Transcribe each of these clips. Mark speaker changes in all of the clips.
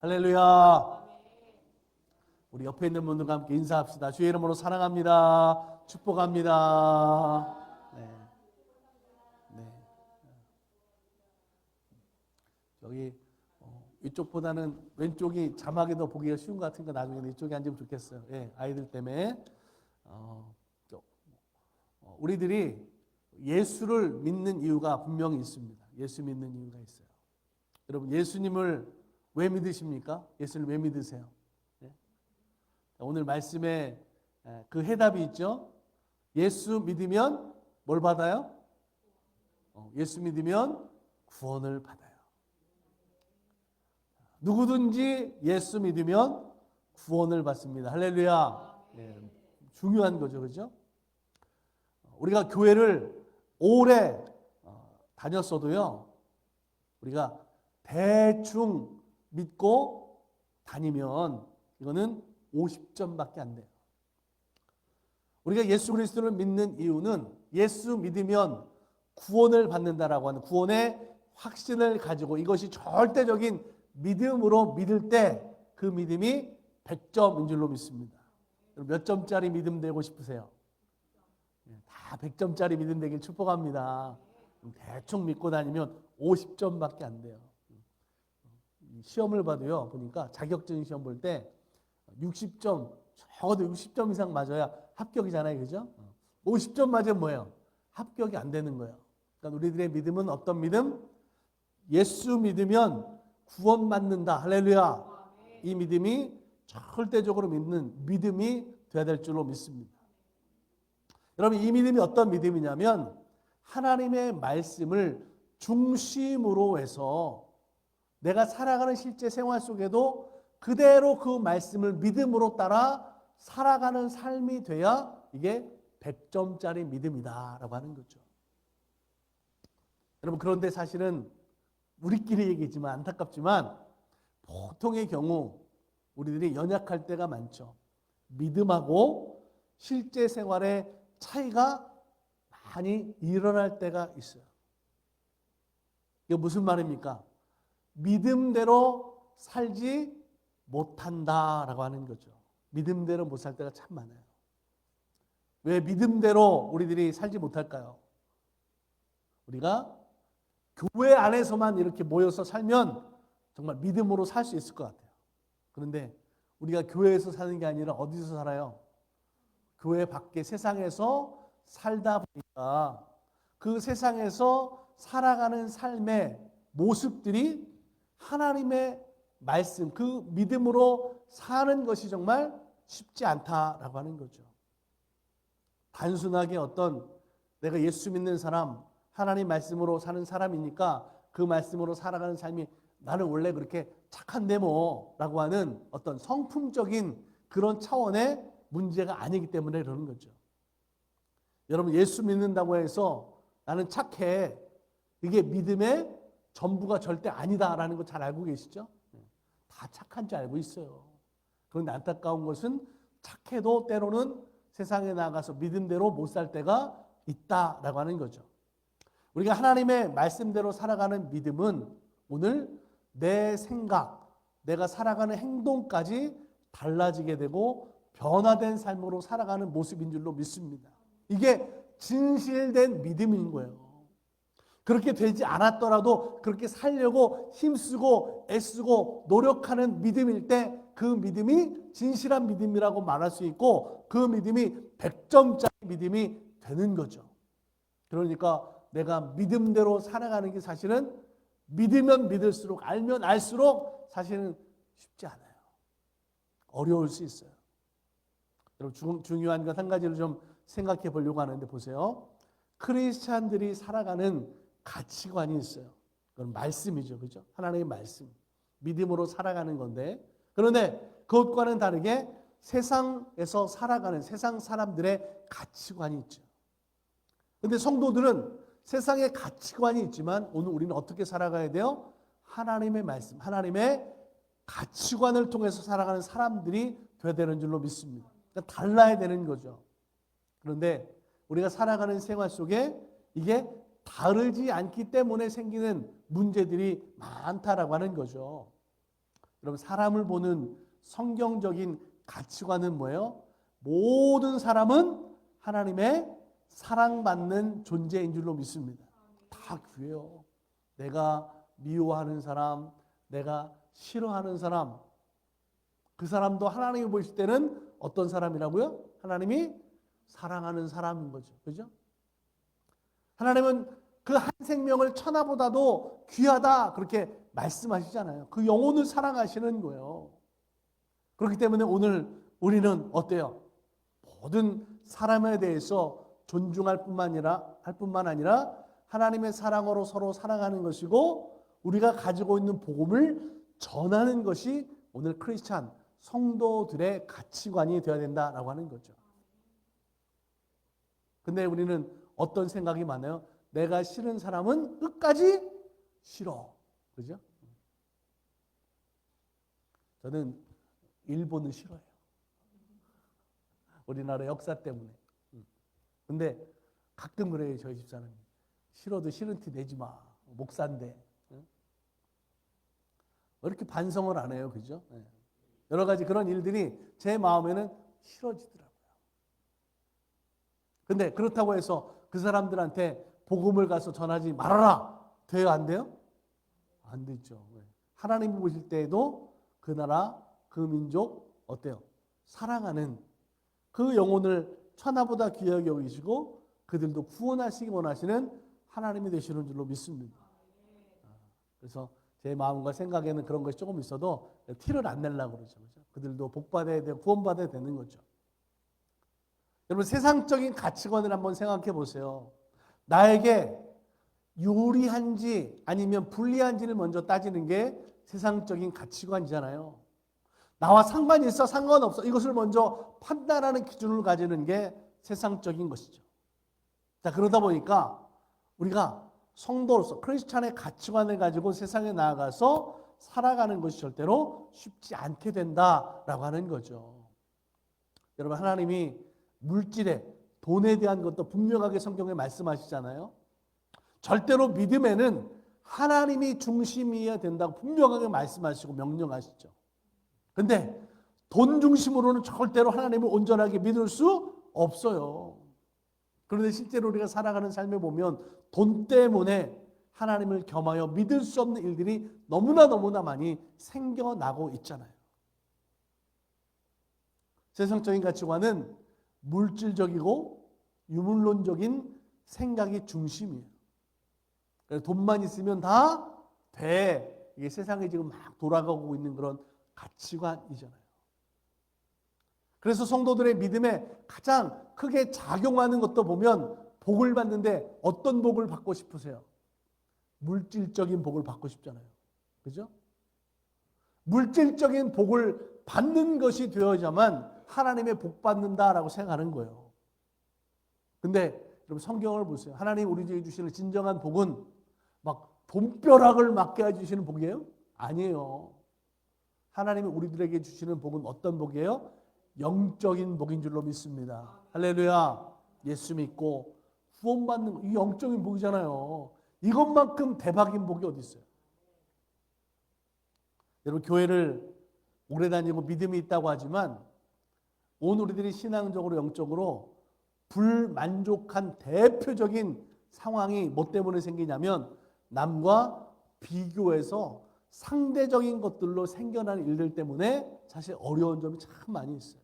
Speaker 1: 할렐루야. 우리 옆에 있는 분들과 함께 인사합시다. 주의 이름으로 사랑합니다. 축복합니다. 네. 네. 여기 이쪽보다는 왼쪽이 자막에도 보기가 쉬운 것 같으니까 나중에 이쪽에 앉으면 좋겠어요. 예, 아이들 때문에. 우리들이 예수를 믿는 이유가 분명히 있습니다. 예수 믿는 이유가 있어요. 여러분, 예수님을 왜 믿으십니까? 예수를 왜 믿으세요? 네? 오늘 말씀에 그 해답이 있죠. 예수 믿으면 뭘 받아요? 예수 믿으면 구원을 받아요. 누구든지 예수 믿으면 구원을 받습니다. 할렐루야. 네, 중요한 거죠, 그렇죠? 우리가 교회를 오래 다녔어도요, 우리가 대충 믿고 다니면 이거는 50점밖에 안 돼요. 우리가 예수 그리스도를 믿는 이유는 예수 믿으면 구원을 받는다라고 하는 구원의 확신을 가지고 이것이 절대적인 믿음으로 믿을 때 그 믿음이 100점인 줄로 믿습니다. 몇 점짜리 믿음 되고 싶으세요? 다 100점짜리 믿음 되길 축복합니다. 대충 믿고 다니면 50점밖에 안 돼요. 시험을 봐도요, 보니까 자격증 시험 볼 때 60점, 적어도 60점 이상 맞아야 합격이잖아요, 그죠? 50점 맞으면 뭐예요? 합격이 안 되는 거예요. 그러니까 우리들의 믿음은 어떤 믿음? 예수 믿으면 구원받는다. 할렐루야. 이 믿음이 절대적으로 믿는 믿음이 되어야 될 줄로 믿습니다. 여러분, 이 믿음이 어떤 믿음이냐면 하나님의 말씀을 중심으로 해서 내가 살아가는 실제 생활 속에도 그대로 그 말씀을 믿음으로 따라 살아가는 삶이 돼야 이게 100점짜리 믿음이다라고 하는 거죠. 여러분, 그런데 사실은 우리끼리 얘기지만 안타깝지만 보통의 경우 우리들이 연약할 때가 많죠. 믿음하고 실제 생활의 차이가 많이 일어날 때가 있어요. 이게 무슨 말입니까? 믿음대로 살지 못한다라고 하는 거죠. 믿음대로 못 살 때가 참 많아요. 왜 믿음대로 우리들이 살지 못할까요? 우리가 교회 안에서만 이렇게 모여서 살면 정말 믿음으로 살 수 있을 것 같아요. 그런데 우리가 교회에서 사는 게 아니라 어디서 살아요? 교회 밖에 세상에서 살다 보니까 그 세상에서 살아가는 삶의 모습들이 하나님의 말씀, 그 믿음으로 사는 것이 정말 쉽지 않다라고 하는 거죠. 단순하게 어떤 내가 예수 믿는 사람, 하나님 말씀으로 사는 사람이니까 그 말씀으로 살아가는 삶이 나는 원래 그렇게 착한데 뭐라고 하는 어떤 성품적인 그런 차원의 문제가 아니기 때문에 그러는 거죠. 여러분, 예수 믿는다고 해서 나는 착해, 이게 믿음의 전부가 절대 아니다라는 거 잘 알고 계시죠? 다 착한 줄 알고 있어요. 그런데 안타까운 것은 착해도 때로는 세상에 나가서 믿음대로 못 살 때가 있다라고 하는 거죠. 우리가 하나님의 말씀대로 살아가는 믿음은 오늘 내 생각, 내가 살아가는 행동까지 달라지게 되고 변화된 삶으로 살아가는 모습인 줄로 믿습니다. 이게 진실된 믿음인 거예요. 그렇게 되지 않았더라도 그렇게 살려고 힘쓰고 애쓰고 노력하는 믿음일 때 그 믿음이 진실한 믿음이라고 말할 수 있고 그 믿음이 100점짜리 믿음이 되는 거죠. 그러니까 내가 믿음대로 살아가는 게 사실은 믿으면 믿을수록 알면 알수록 사실은 쉽지 않아요. 어려울 수 있어요. 여러분, 중요한 것 한 가지를 좀 생각해 보려고 하는데 보세요. 크리스찬들이 살아가는 가치관이 있어요. 그건 말씀이죠. 그죠? 하나님의 말씀. 믿음으로 살아가는 건데, 그런데 그것과는 다르게 세상에서 살아가는 세상 사람들의 가치관이 있죠. 그런데 성도들은 세상의 가치관이 있지만 오늘 우리는 어떻게 살아가야 돼요? 하나님의 말씀, 하나님의 가치관을 통해서 살아가는 사람들이 되어야 되는 줄로 믿습니다. 그러니까 달라야 되는 거죠. 그런데 우리가 살아가는 생활 속에 이게 다르지 않기 때문에 생기는 문제들이 많다라고 하는 거죠. 여러분, 사람을 보는 성경적인 가치관은 뭐예요? 모든 사람은 하나님의 사랑받는 존재인 줄로 믿습니다. 다 그래요. 내가 미워하는 사람, 내가 싫어하는 사람, 그 사람도 하나님이 보실 때는 어떤 사람이라고요? 하나님이 사랑하는 사람인 거죠. 그죠? 하나님은 그 한 생명을 천하보다도 귀하다 그렇게 말씀하시잖아요. 그 영혼을 사랑하시는 거예요. 그렇기 때문에 오늘 우리는 어때요? 모든 사람에 대해서 존중할 뿐만 아니라 하나님의 사랑으로 서로 사랑하는 것이고 우리가 가지고 있는 복음을 전하는 것이 오늘 크리스찬 성도들의 가치관이 되어야 된다라고 하는 거죠. 근데 우리는 어떤 생각이 많아요? 내가 싫은 사람은 끝까지 싫어. 그죠? 저는 일본을 싫어해요. 우리나라 역사 때문에. 근데 가끔 그래요, 저희 집사람이. 싫어도 싫은 티 내지 마. 목사인데. 왜 이렇게 반성을 안 해요, 그죠? 여러 가지 그런 일들이 제 마음에는 싫어지더라고요. 근데 그렇다고 해서 그 사람들한테 복음을 가서 전하지 말아라. 돼요, 안 돼요? 안 되죠. 하나님이 보실 때에도 그 나라, 그 민족 어때요? 사랑하는 그 영혼을 천하보다 귀하게 여기시고 그들도 구원하시기 원하시는 하나님이 되시는 줄로 믿습니다. 그래서 제 마음과 생각에는 그런 것이 조금 있어도 티를 안 내려고 그러죠. 그들도 복받아야 되고 구원받아야 되는 거죠. 여러분, 세상적인 가치관을 한번 생각해 보세요. 나에게 유리한지 아니면 불리한지를 먼저 따지는 게 세상적인 가치관이잖아요. 나와 상관이 있어 상관없어 이것을 먼저 판단하는 기준을 가지는 게 세상적인 것이죠. 자, 그러다 보니까 우리가 성도로서 크리스찬의 가치관을 가지고 세상에 나아가서 살아가는 것이 절대로 쉽지 않게 된다라고 하는 거죠. 여러분, 하나님이 물질에 돈에 대한 것도 분명하게 성경에 말씀하시잖아요. 절대로 믿음에는 하나님이 중심이어야 된다고 분명하게 말씀하시고 명령하시죠. 근데 돈 중심으로는 절대로 하나님을 온전하게 믿을 수 없어요. 그런데 실제로 우리가 살아가는 삶에 보면 돈 때문에 하나님을 겸하여 믿을 수 없는 일들이 너무나 많이 생겨나고 있잖아요. 세상적인 가치관은 물질적이고 유물론적인 생각이 중심이에요. 그래서 돈만 있으면 다 돼. 이게 세상에 지금 막 돌아가고 있는 그런 가치관이잖아요. 그래서 성도들의 믿음에 가장 크게 작용하는 것도 보면 복을 받는데 어떤 복을 받고 싶으세요? 물질적인 복을 받고 싶잖아요. 그죠? 물질적인 복을 받는 것이 되어야만 하나님의 복 받는다라고 생각하는 거예요. 근데 여러분, 성경을 보세요. 하나님 우리에게 주시는 진정한 복은 막 돈벼락을 맞게 해주시는 복이에요? 아니에요. 하나님이 우리들에게 주시는 복은 어떤 복이에요? 영적인 복인 줄로 믿습니다. 할렐루야. 예수 믿고 구원받는 거, 이 영적인 복이잖아요. 이것만큼 대박인 복이 어디 있어요? 여러분, 교회를 오래 다니고 믿음이 있다고 하지만 온 우리들이 신앙적으로 영적으로 불만족한 대표적인 상황이 뭐 때문에 생기냐면 남과 비교해서 상대적인 것들로 생겨나는 일들 때문에 사실 어려운 점이 참 많이 있어요.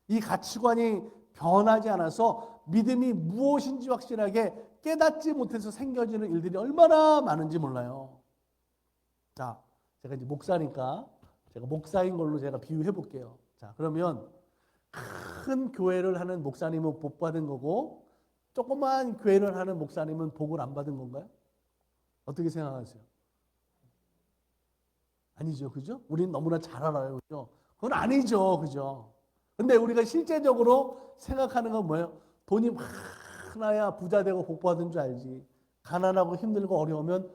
Speaker 1: 이 가치관이 변하지 않아서 믿음이 무엇인지 확실하게 깨닫지 못해서 생겨지는 일들이 얼마나 많은지 몰라요. 자, 제가 이제 목사니까 제가 목사인 걸로 제가 비유해 볼게요. 자, 그러면 큰 교회를 하는 목사님은 복 받은 거고 조그만 교회를 하는 목사님은 복을 안 받은 건가요? 어떻게 생각하세요? 아니죠. 그죠? 우리는 너무나 잘 알아요. 그죠? 그건 아니죠. 그죠? 근데 우리가 실제적으로 생각하는 건 뭐예요? 돈이 많아야 부자 되고 복 받은 줄 알지. 가난하고 힘들고 어려우면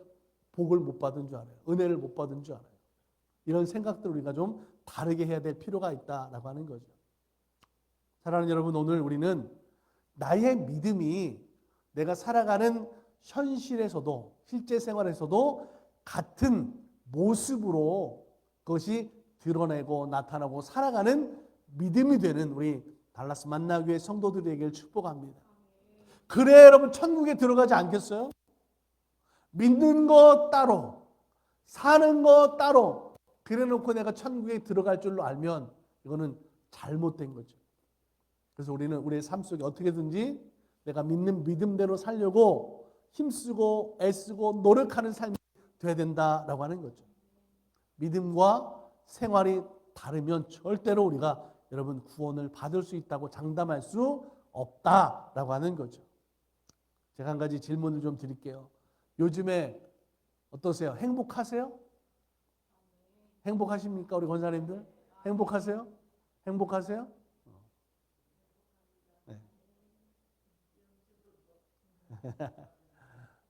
Speaker 1: 복을 못 받은 줄 알아요. 은혜를 못 받은 줄 알아요. 이런 생각들을 우리가 좀 다르게 해야 될 필요가 있다라고 하는 거죠. 사랑하는 여러분, 오늘 우리는 나의 믿음이 내가 살아가는 현실에서도 실제 생활에서도 같은 모습으로 그것이 드러내고 나타나고 살아가는 믿음이 되는 우리 달라스 만나교회 성도들이 되기를 축복합니다. 그래야 여러분 천국에 들어가지 않겠어요? 믿는 거 따로, 사는 거 따로, 그래놓고 내가 천국에 들어갈 줄로 알면 이거는 잘못된 거죠. 그래서 우리는 우리의 삶 속에 어떻게든지 내가 믿는 믿음대로 살려고 힘쓰고 애쓰고 노력하는 삶이 돼야 된다라고 하는 거죠. 믿음과 생활이 다르면 절대로 우리가 여러분 구원을 받을 수 있다고 장담할 수 없다라고 하는 거죠. 제가 한 가지 질문을 좀 드릴게요. 요즘에 어떠세요? 행복하세요? 행복하십니까? 우리 권사님들? 행복하세요? 행복하세요? 네.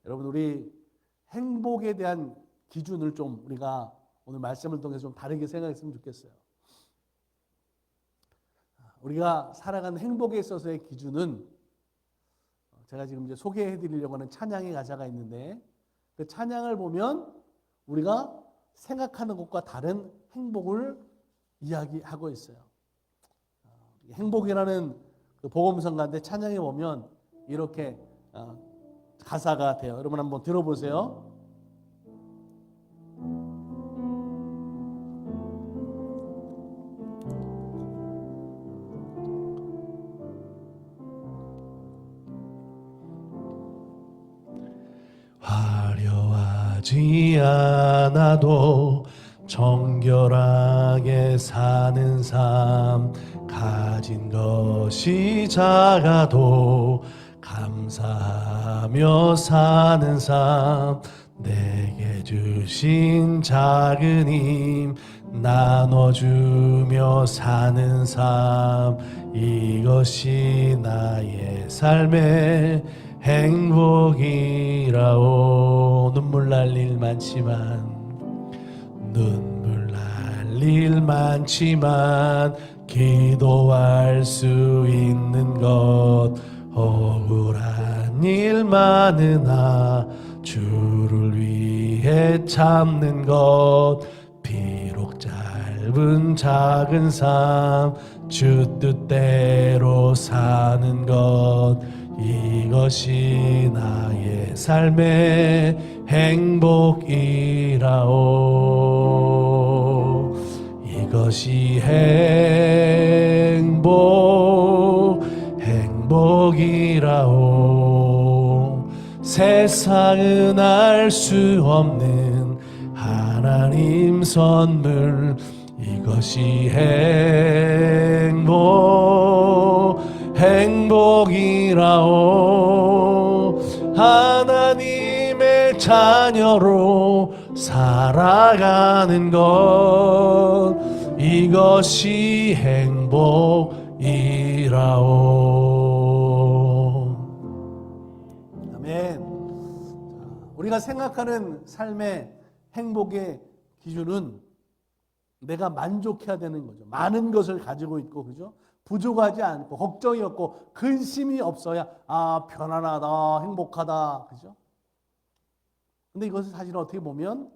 Speaker 1: 여러분 우리 행복에 대한 기준을 좀 우리가 오늘 말씀을 통해서 좀 다르게 생각했으면 좋겠어요. 우리가 살아가는 행복에 있어서의 기준은 제가 지금 이제 소개해 드리려고 하는 찬양의 가사가 있는데 그 찬양을 보면 우리가 생각하는 것과 다른 행복을 이야기하고 있어요. 행복이라는 그 복음성 가운데 찬양에 보면 이렇게 가사가 돼요. 여러분 한번 들어보세요.
Speaker 2: 화려하지 않아도 정결하게 사는 삶, 가진 것이 작아도 감사하며 사는 삶, 내게 주신 작은 힘 나눠주며 사는 삶, 이것이 나의 삶의 행복이라오. 눈물 날 일 많지만 기도할 수 있는 것, 억울한 일 많으나 주를 위해 참는 것, 비록 짧은 작은 삶 주 뜻대로 사는 것, 이것이 나의 삶의 행복이라오. 이것이 행복이라오. 세상은 알 수 없는 하나님 선물, 이것이 행복이라오. 하나님의 자녀로 살아가는 것, 이것이 행복이라오.
Speaker 1: 아멘. 우리가 생각하는 삶의 행복의 기준은 내가 만족해야 되는 거죠. 많은 것을 가지고 있고, 그죠? 부족하지 않고, 걱정이 없고, 근심이 없어야, 편안하다, 행복하다, 그죠? 근데 이것은 사실 어떻게 보면,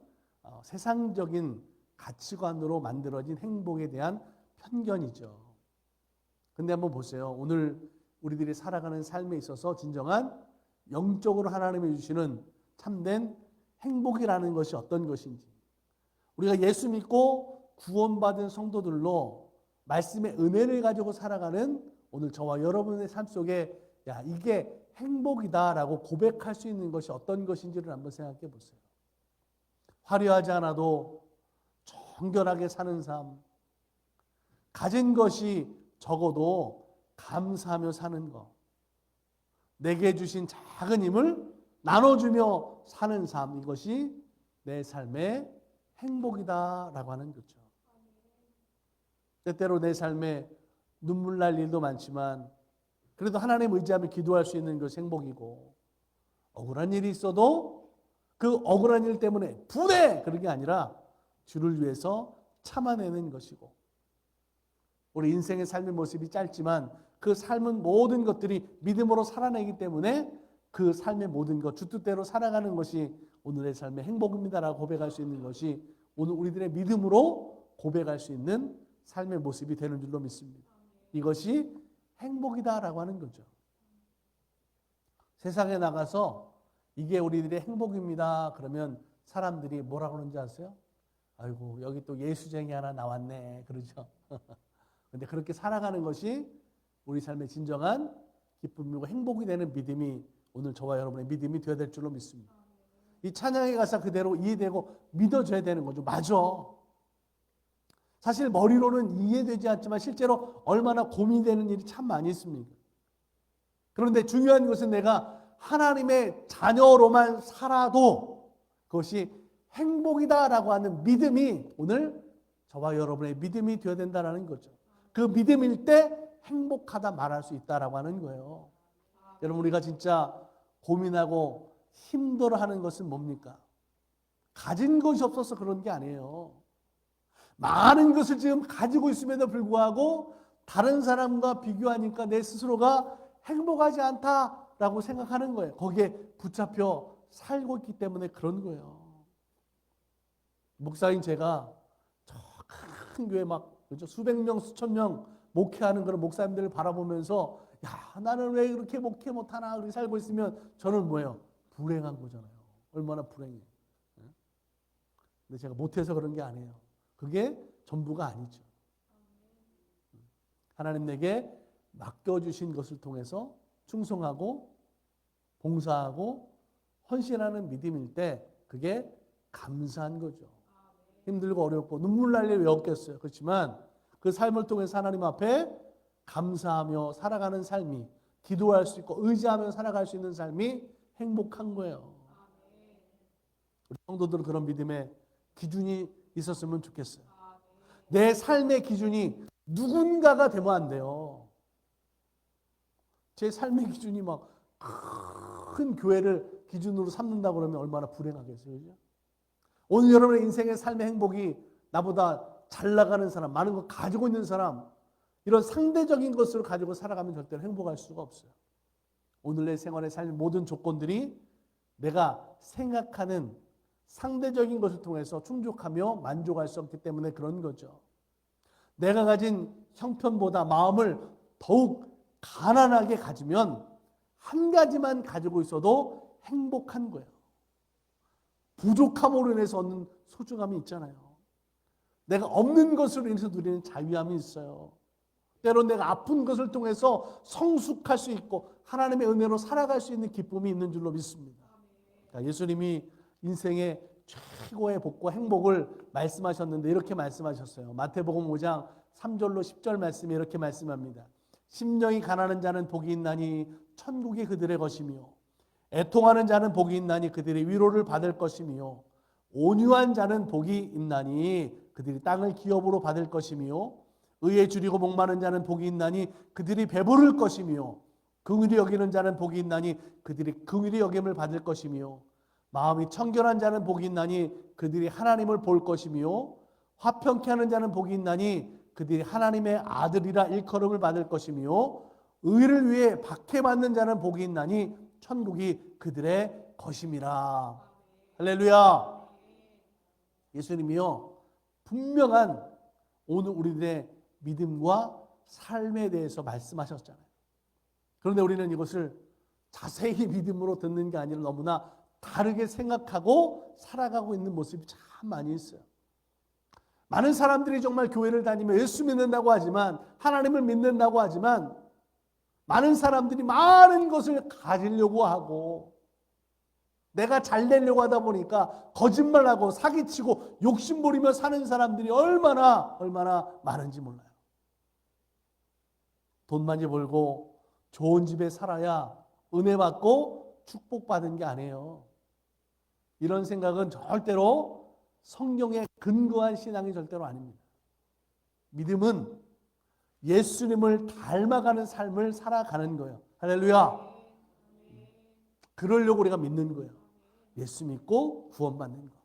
Speaker 1: 세상적인 가치관으로 만들어진 행복에 대한 편견이죠. 근데 한번 보세요. 오늘 우리들이 살아가는 삶에 있어서 진정한 영적으로 하나님이 주시는 참된 행복이라는 것이 어떤 것인지, 우리가 예수 믿고 구원받은 성도들로 말씀의 은혜를 가지고 살아가는 오늘 저와 여러분의 삶 속에 이게 행복이다라고 고백할 수 있는 것이 어떤 것인지를 한번 생각해 보세요. 화려하지 않아도 정결하게 사는 삶, 가진 것이 적어도 감사하며 사는 것, 내게 주신 작은 힘을 나눠주며 사는 삶, 이것이 내 삶의 행복이다라고 하는 거죠. 때때로 내 삶에 눈물 날 일도 많지만 그래도 하나님 의지하며 기도할 수 있는 것이 행복이고, 억울한 일이 있어도 그 억울한 일 때문에 분해, 그런 게 아니라 주를 위해서 참아내는 것이고, 우리 인생의 삶의 모습이 짧지만 그 삶은 모든 것들이 믿음으로 살아내기 때문에 그 삶의 모든 것, 주 뜻대로 살아가는 것이 오늘의 삶의 행복입니다라고 고백할 수 있는 것이 오늘 우리들의 믿음으로 고백할 수 있는 삶의 모습이 되는 줄로 믿습니다. 이것이 행복이다라고 하는 거죠. 세상에 나가서 이게 우리들의 행복입니다. 그러면 사람들이 뭐라고 하는지 아세요? 아이고 여기 또 예수쟁이 하나 나왔네 그러죠. 그런데 그렇게 살아가는 것이 우리 삶의 진정한 기쁨이고 행복이 되는 믿음이 오늘 저와 여러분의 믿음이 되어야 될 줄로 믿습니다. 이 찬양의 가사 그대로 이해되고 믿어져야 되는 거죠. 맞아. 사실 머리로는 이해되지 않지만 실제로 얼마나 고민되는 일이 참 많이 있습니다. 그런데 중요한 것은 내가 하나님의 자녀로만 살아도 그것이 행복이다라고 하는 믿음이 오늘 저와 여러분의 믿음이 되어야 된다는 거죠. 그 믿음일 때 행복하다 말할 수 있다라고 하는 거예요. 여러분 우리가 진짜 고민하고 힘들어하는 것은 뭡니까? 가진 것이 없어서 그런 게 아니에요. 많은 것을 지금 가지고 있음에도 불구하고 다른 사람과 비교하니까 내 스스로가 행복하지 않다라고 생각하는 거예요. 거기에 붙잡혀 살고 있기 때문에 그런 거예요. 목사인 제가 저 큰 교회 막 그렇죠? 수백 명 수천 명 목회하는 그런 목사님들을 바라보면서 야 나는 왜 그렇게 목회 못하나 그렇게 살고 있으면 저는 뭐예요? 불행한 거잖아요. 얼마나 불행해. 근데 제가 못해서 그런 게 아니에요. 그게 전부가 아니죠. 하나님 내게 맡겨주신 것을 통해서 충성하고 봉사하고 헌신하는 믿음일 때 그게 감사한 거죠. 힘들고 어렵고 눈물 날 일 왜 없겠어요. 그렇지만 그 삶을 통해서 하나님 앞에 감사하며 살아가는 삶이 기도할 수 있고 의지하며 살아갈 수 있는 삶이 행복한 거예요. 우리 성도들은 그런 믿음의 기준이 있었으면 좋겠어요. 내 삶의 기준이 누군가가 되면 안 돼요. 제 삶의 기준이 막 큰 교회를 기준으로 삼는다고 그러면 얼마나 불행하겠어요. 그죠? 오늘 여러분의 인생의 삶의 행복이 나보다 잘 나가는 사람, 많은 거 가지고 있는 사람, 이런 상대적인 것을 가지고 살아가면 절대로 행복할 수가 없어요. 오늘 내 생활의 삶의 모든 조건들이 내가 생각하는 상대적인 것을 통해서 충족하며 만족할 수 없기 때문에 그런 거죠. 내가 가진 형편보다 마음을 더욱 가난하게 가지면 한 가지만 가지고 있어도 행복한 거예요. 부족함으로 인해서 얻는 소중함이 있잖아요. 내가 없는 것으로 인해서 누리는 자유함이 있어요. 때론 내가 아픈 것을 통해서 성숙할 수 있고 하나님의 은혜로 살아갈 수 있는 기쁨이 있는 줄로 믿습니다. 예수님이 인생의 최고의 복과 행복을 말씀하셨는데 이렇게 말씀하셨어요. 마태복음 5장 3절로 10절 말씀에 이렇게 말씀합니다. 심령이 가난한 자는 복이 있나니 천국이 그들의 것이며 애통하는 자는 복이 있나니 그들이 위로를 받을 것이며 온유한 자는 복이 있나니 그들이 땅을 기업으로 받을 것이며 의에 줄이고 목마른 자는 복이 있나니 그들이 배부를 것이며 긍휼히 여기는 자는 복이 있나니 그들이 긍휼히 여김을 받을 것이며 마음이 청결한 자는 복이 있나니 그들이 하나님을 볼 것이며 화평케 하는 자는 복이 있나니 그들이 하나님의 아들이라 일컬음을 받을 것이며 의를 위해 박해받는 자는 복이 있나니 천국이 그들의 것임이라. 할렐루야. 예수님이요 분명한 오늘 우리들의 믿음과 삶에 대해서 말씀하셨잖아요. 그런데 우리는 이것을 자세히 믿음으로 듣는 게 아니라 너무나 다르게 생각하고 살아가고 있는 모습이 참 많이 있어요. 많은 사람들이 정말 교회를 다니며 예수 믿는다고 하지만 하나님을 믿는다고 하지만 많은 사람들이 많은 것을 가지려고 하고 내가 잘 되려고 하다 보니까 거짓말하고 사기치고 욕심부리며 사는 사람들이 얼마나 많은지 몰라요. 돈 많이 벌고 좋은 집에 살아야 은혜 받고 축복받은 게 아니에요. 이런 생각은 절대로 성경에 근거한 신앙이 절대로 아닙니다. 믿음은 예수님을 닮아가는 삶을 살아가는 거예요. 할렐루야. 그러려고 우리가 믿는 거예요. 예수 믿고 구원받는 거.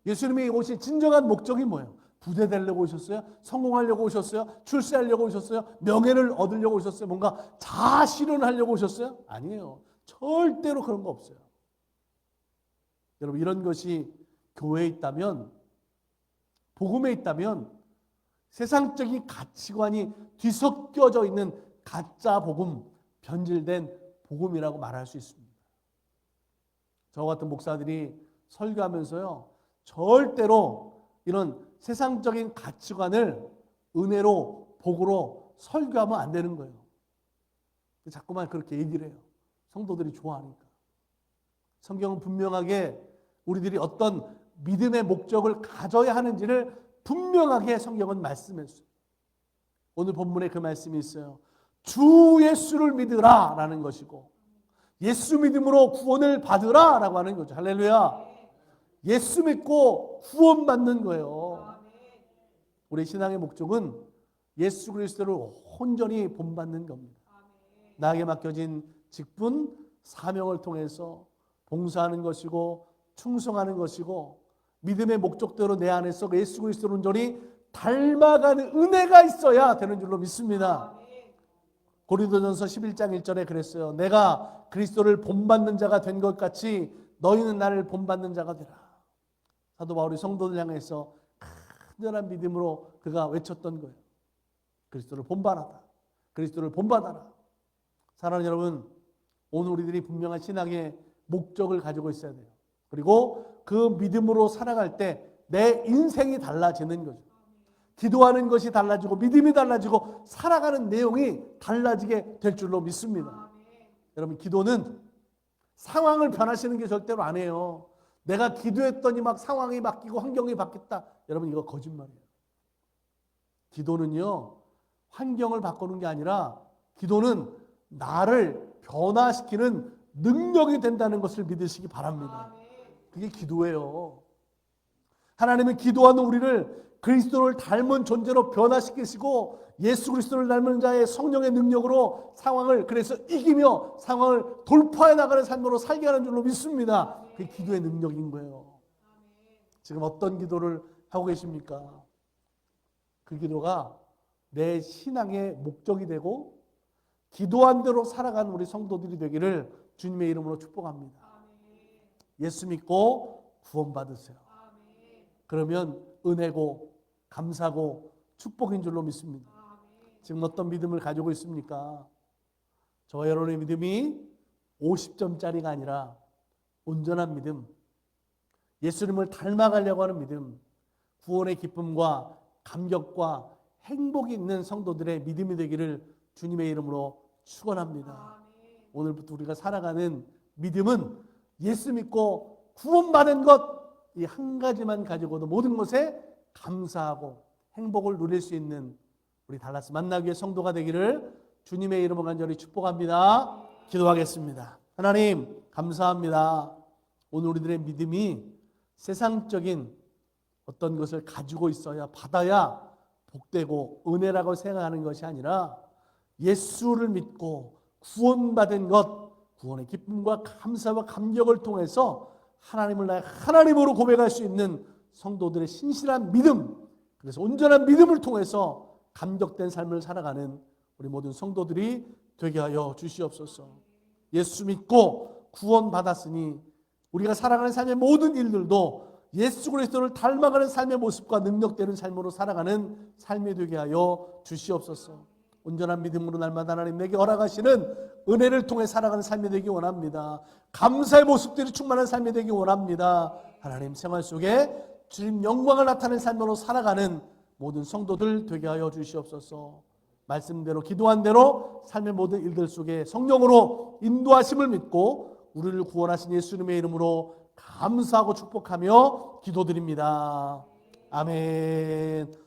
Speaker 1: 예수님이 오신 진정한 목적이 뭐예요? 부자 되려고 오셨어요? 성공하려고 오셨어요? 출세하려고 오셨어요? 명예를 얻으려고 오셨어요? 뭔가 자아실현하려고 오셨어요? 아니에요. 절대로 그런 거 없어요. 여러분 이런 것이 교회에 있다면 복음에 있다면 세상적인 가치관이 뒤섞여져 있는 가짜 복음, 변질된 복음이라고 말할 수 있습니다. 저 같은 목사들이 설교하면서요, 절대로 이런 세상적인 가치관을 은혜로, 복으로 설교하면 안 되는 거예요. 자꾸만 그렇게 얘기를 해요. 성도들이 좋아하니까. 성경은 분명하게 우리들이 어떤 믿음의 목적을 가져야 하는지를 분명하게 성경은 말씀했어요. 오늘 본문에 그 말씀이 있어요. 주 예수를 믿으라 라는 것이고 예수 믿음으로 구원을 받으라 라고 하는 거죠. 할렐루야. 예수 믿고 구원받는 거예요. 우리 신앙의 목적은 예수 그리스도를 온전히 본받는 겁니다. 나에게 맡겨진 직분, 사명을 통해서 봉사하는 것이고 충성하는 것이고 믿음의 목적대로 내 안에서 예수 그리스도를 온전히 닮아가는 은혜가 있어야 되는 줄로 믿습니다. 고린도전서 11장 1절에 그랬어요. 내가 그리스도를 본받는 자가 된 것 같이 너희는 나를 본받는 자가 되라. 사도 바울이 성도들 향해서 간절한 믿음으로 그가 외쳤던 거예요. 그리스도를 본받아라. 그리스도를 본받아라. 사랑하는 여러분, 오늘 우리들이 분명한 신앙의 목적을 가지고 있어야 돼요. 그리고 그 믿음으로 살아갈 때 내 인생이 달라지는 거죠. 기도하는 것이 달라지고 믿음이 달라지고 살아가는 내용이 달라지게 될 줄로 믿습니다. 여러분, 기도는 상황을 변화시키는 게 절대로 안 해요. 내가 기도했더니 막 상황이 바뀌고 환경이 바뀌었다. 여러분, 이거 거짓말이에요. 기도는요, 환경을 바꾸는 게 아니라 기도는 나를 변화시키는 능력이 된다는 것을 믿으시기 바랍니다. 그게 기도예요. 하나님은 기도하는 우리를 그리스도를 닮은 존재로 변화시키시고 예수 그리스도를 닮은 자의 성령의 능력으로 상황을 그래서 이기며 상황을 돌파해 나가는 삶으로 살게 하는 줄로 믿습니다. 그게 기도의 능력인 거예요. 지금 어떤 기도를 하고 계십니까? 그 기도가 내 신앙의 목적이 되고 기도한 대로 살아가는 우리 성도들이 되기를 주님의 이름으로 축복합니다. 예수 믿고 구원받으세요. 그러면 은혜고 감사고 축복인 줄로 믿습니다. 지금 어떤 믿음을 가지고 있습니까? 저와 여러분의 믿음이 50점짜리가 아니라 온전한 믿음, 예수님을 닮아가려고 하는 믿음, 구원의 기쁨과 감격과 행복이 있는 성도들의 믿음이 되기를 주님의 이름으로 축원합니다. 오늘부터 우리가 살아가는 믿음은 예수 믿고 구원받은 것 이 한 가지만 가지고도 모든 것에 감사하고 행복을 누릴 수 있는 우리 달라스 만나기의 성도가 되기를 주님의 이름으로 간절히 축복합니다. 기도하겠습니다. 하나님 감사합니다. 오늘 우리들의 믿음이 세상적인 어떤 것을 가지고 있어야 받아야 복되고 은혜라고 생각하는 것이 아니라 예수를 믿고 구원받은 것, 구원의 기쁨과 감사와 감격을 통해서 하나님을 나의 하나님으로 고백할 수 있는 성도들의 신실한 믿음, 그래서 온전한 믿음을 통해서 감격된 삶을 살아가는 우리 모든 성도들이 되게 하여 주시옵소서. 예수 믿고 구원받았으니 우리가 살아가는 삶의 모든 일들도 예수 그리스도를 닮아가는 삶의 모습과 능력되는 삶으로 살아가는 삶이 되게 하여 주시옵소서. 온전한 믿음으로 날마다 하나님 내게 허락하시는 은혜를 통해 살아가는 삶이 되기 원합니다. 감사의 모습들이 충만한 삶이 되기 원합니다. 하나님 생활 속에 주님 영광을 나타내는 삶으로 살아가는 모든 성도들 되게 하여 주시옵소서. 말씀대로 기도한 대로 삶의 모든 일들 속에 성령으로 인도하심을 믿고 우리를 구원하신 예수님의 이름으로 감사하고 축복하며 기도드립니다. 아멘.